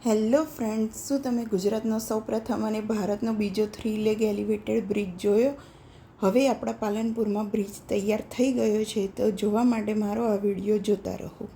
Hello friends, શું તમે ગુજરાતનો સૌપ્રથમ અને ભારતનો બીજો 3 લેગ એલિવેટેડ બ્રિજ જોયો? હવે આપણા પાલનપુરમાં બ્રિજ તૈયાર થઈ ગયો છે, તો જોવા માટે મારો આ વિડીયો જોતા રહો.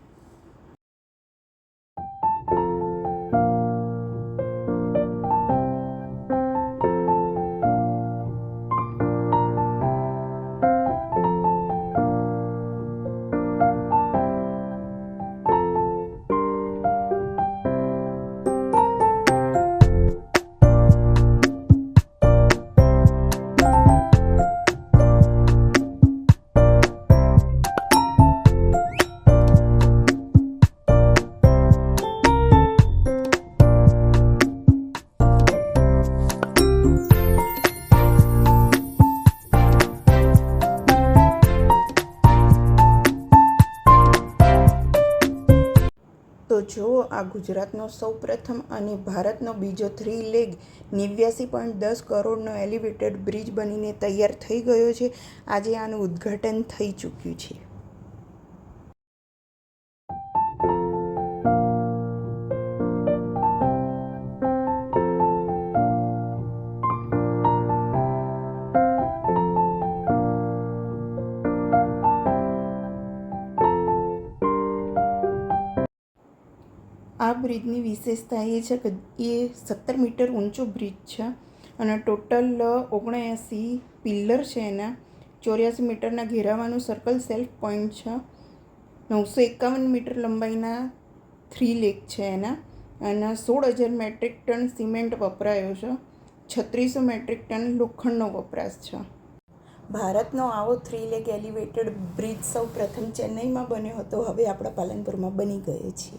તો જુઓ, આ ગુજરાતનો સૌપ્રથમ અને ભારતનો બીજો 3 લેગ 89.10 કરોડનો એલિવેટેડ બ્રિજ બનીને તૈયાર થઈ ગયો છે. આજે આનું ઉદ્ઘાટન થઈ ચૂક્યું છે. આ બ્રિજની વિશેષતા એ છે કે એ 17 મીટર ઊંચો બ્રિજ છે અને ટોટલ 79 પિલ્લર છે. એના 84 મીટરના ઘેરાવાનું સર્કલ સેલ્ફ પોઈન્ટ છે. 951 મીટર લંબાઈના 3 લેગ છે એના, અને 16,000 મેટ્રિક ટન સિમેન્ટ વપરાયો છે. 3600 મેટ્રિક ટન લોખંડનો વપરાશ છે. ભારતનો આવો 3 લેગ એલિવેટેડ બ્રિજ સૌ પ્રથમ ચેન્નઈમાં બન્યો હતો. હવે આપણા પાલનપુરમાં બની ગયો છે.